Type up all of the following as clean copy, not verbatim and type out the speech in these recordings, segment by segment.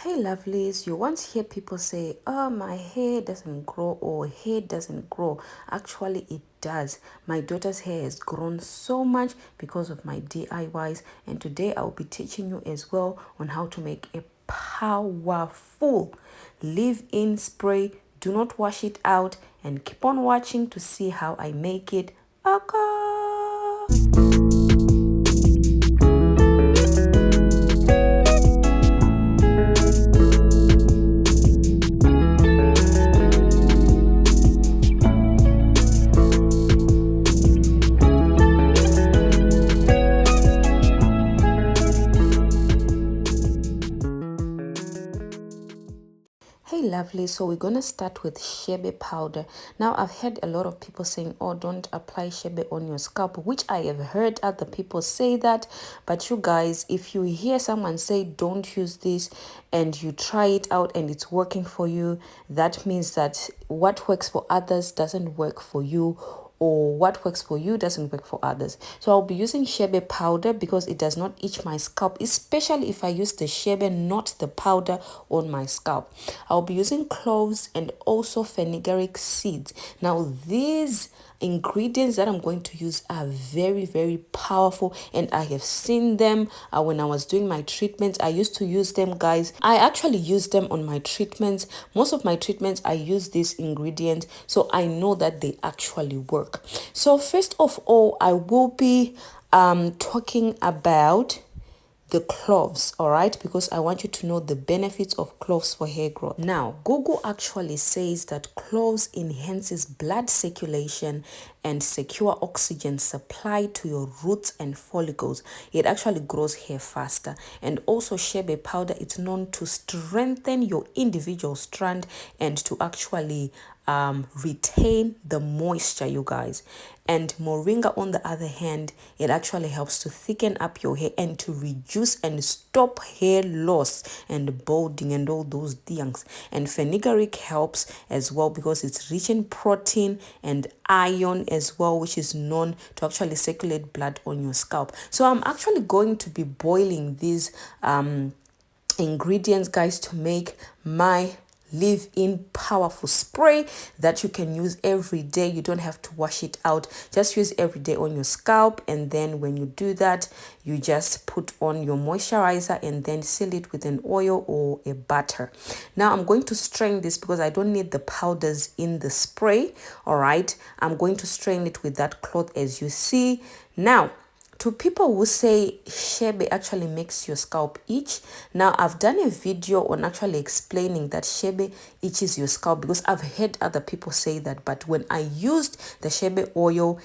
Hey lovelies, you once hear people say, oh, my hair doesn't grow or hair doesn't grow. Actually, it does. My daughter's hair has grown so much because of my DIYs, and today I'll be teaching you as well on how to make a powerful leave-in spray. Do not wash it out and keep on watching to see how I make it. Okay. Hey lovely, so we're gonna start with Chebe powder. Now I've heard a lot of people saying, oh, don't apply Chebe on your scalp, which I have heard other people say that. But you guys, if you hear someone say don't use this and you try it out and it's working for you, that means that what works for others doesn't work for you, or what works for you doesn't work for others. So I'll be using Chebe powder because it does not itch my scalp, especially if I use the Chebe, not the powder, on my scalp. I'll be using cloves and also fenugreek seeds. Now these ingredients that I'm going to use are very powerful, and I have seen them when I was doing my treatments. I used to use them, guys. I actually use them on my treatments. Most of my treatments I use these ingredients, so I know that they actually work. So first of all, I will be talking about the cloves, all right, because I want you to know the benefits of cloves for hair growth. Now Google actually says that cloves enhances blood circulation and secure oxygen supply to your roots and follicles. It actually grows hair faster. And also Chebe powder, it's known to strengthen your individual strand and to actually retain the moisture, you guys. And Moringa, on the other hand, it actually helps to thicken up your hair and to reduce and stop hair loss and balding and all those things. And Fenugreek helps as well because it's rich in protein and iron as well, which is known to actually circulate blood on your scalp. So I'm actually going to be boiling these ingredients, guys, to make my leave-in powerful spray that you can use every day. You don't have to wash it out, just use every day on your scalp. And then when you do that, you just put on your moisturizer and then seal it with an oil or a butter. Now I'm going to strain this because I don't need the powders in the spray. All right, I'm going to strain it with that cloth, as you see. Now to people who say Chebe actually makes your scalp itch, now I've done a video on actually explaining that Chebe itches your scalp because I've heard other people say that. But when I used the Chebe oil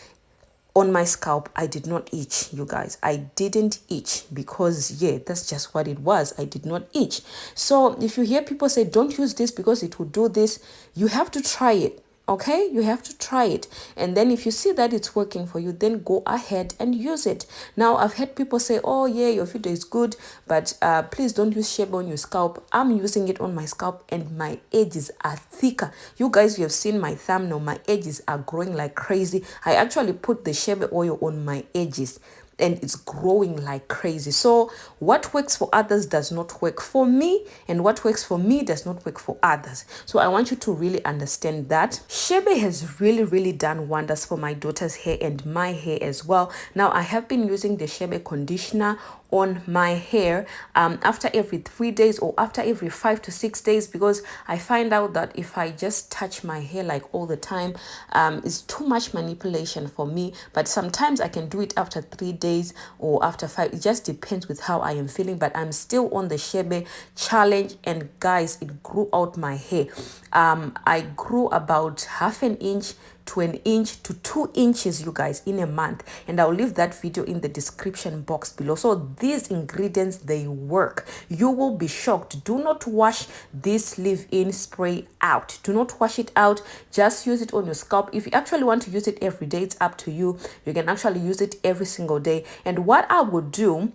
on my scalp, I did not itch, you guys. I didn't itch because, yeah, that's just what it was. I did not itch. So if you hear people say don't use this because it will do this, you have to try it. Okay, you have to try it, and then if you see that it's working for you, then go ahead and use it. Now I've heard people say, oh yeah, your video is good, but please don't use Chebe on your scalp. I'm using it on my scalp and my edges are thicker. You guys, you have seen my thumbnail, my edges are growing like crazy. I actually put the Chebe oil on my edges and it's growing like crazy. So what works for others does not work for me, and what works for me does not work for others. So I want you to really understand that Chebe has really done wonders for my daughter's hair and my hair as well. Now I have been using the Chebe conditioner on my hair after every 3 days or after every 5 to 6 days, because I find out that if I just touch my hair like all the time, it's too much manipulation for me. But sometimes I can do it after 3 days or after 5. It just depends with how I am feeling, but I'm still on the Chebe challenge. And guys, it grew out my hair. I grew about half an inch to an inch to 2 inches, you guys, in a month, and I'll leave that video in the description box below. So these ingredients, they work. You will be shocked. Do not wash this leave-in spray out. Do not wash it out. Just use it on your scalp. If you actually want to use it every day, it's up to you. You can actually use it every single day. And what I would do,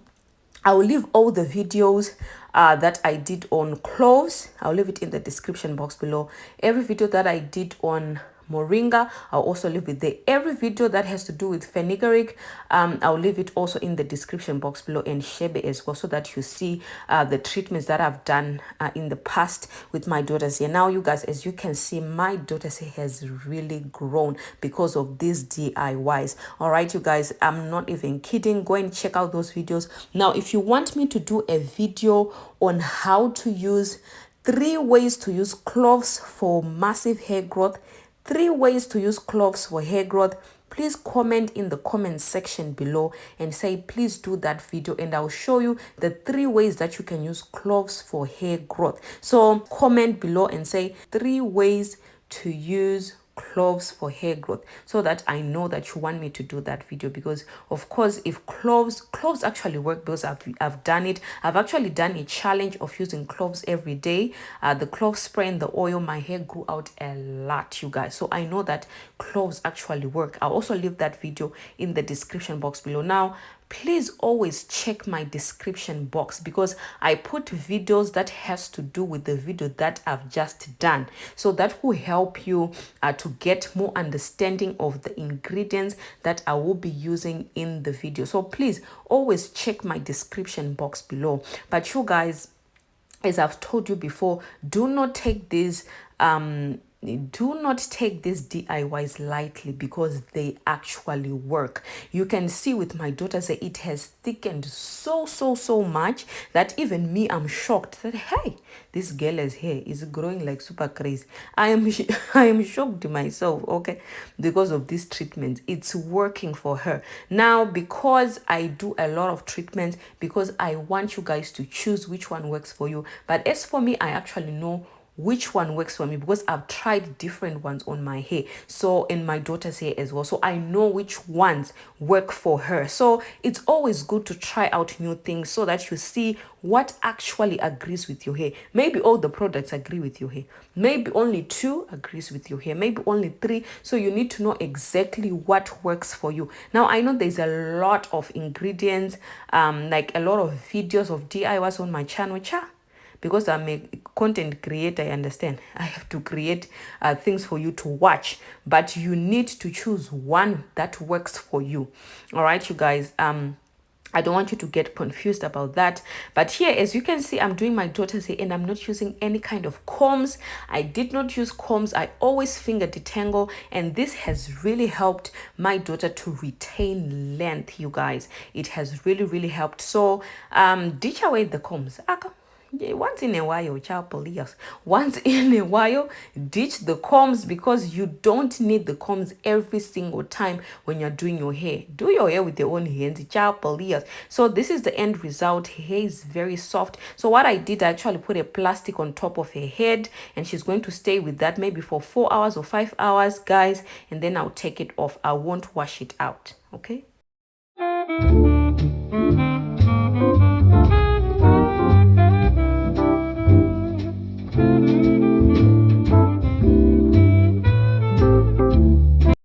I will leave all the videos that I did on cloves. I'll leave it in the description box below. Every video that I did on Moringa. I'll also leave it there. Every video that has to do with Fenugreek, I'll leave it also in the description box below, and Chebe as well, so that you see the treatments that I've done in the past with my daughter's hair. Now, you guys, as you can see, my daughter's hair has really grown because of these DIYs. All right, you guys, I'm not even kidding. Go and check out those videos. Now, if you want me to do a video on how to use 3 ways to use cloves for massive hair growth, 3 ways to use cloves for hair growth, please comment in the comment section below and say please do that video, and I'll show you the 3 ways that you can use cloves for hair growth. So comment below and say 3 ways to use cloves for hair growth, so that I know that you want me to do that video. Because of course, if cloves actually work, because I've done it. I've actually done a challenge of using cloves every day, the clove spray and the oil. My hair grew out a lot, you guys, so I know that cloves actually work. I'll also leave that video in the description box below. Now, please always check my description box, because I put videos that has to do with the video that I've just done, so that will help you to get more understanding of the ingredients that I will be using in the video. So please always check my description box below. But you guys, as I've told you before, do not take these DIYs lightly, because they actually work. You can see with my daughter's hair, it has thickened so much that even me, I'm shocked that, hey, this girl's hair is growing like super crazy. I am shocked myself, okay, because of this treatment. It's working for her. Now, because I do a lot of treatments, because I want you guys to choose which one works for you. But as for me, I actually know which one works for me, because I've tried different ones on my hair, so in my daughter's hair as well, so I know which ones work for her. So it's always good to try out new things, so that you see what actually agrees with your hair. Maybe all the products agree with your hair, maybe only 2 agrees with your hair, maybe only 3. So you need to know exactly what works for you. Now, I know there's a lot of ingredients, like a lot of videos of DIYs on my channel, because I'm a content creator. I understand I have to create things for you to watch, but you need to choose one that works for you. All right, you guys, I don't want you to get confused about that. But here, as you can see, I'm doing my daughter's hair, and I'm not using any kind of combs. I did not use combs. I always finger detangle, and this has really helped my daughter to retain length, you guys. It has really helped. So ditch away the combs. Once in a while, child, please. Once in a while, ditch the combs, because you don't need the combs every single time when you're doing your hair. Do your hair with your own hands, child, please. So this is the end result. Her hair is very soft. So what I did, I actually put a plastic on top of her head, and she's going to stay with that maybe for 4 hours or 5 hours, guys, and then I'll take it off. I won't wash it out, okay?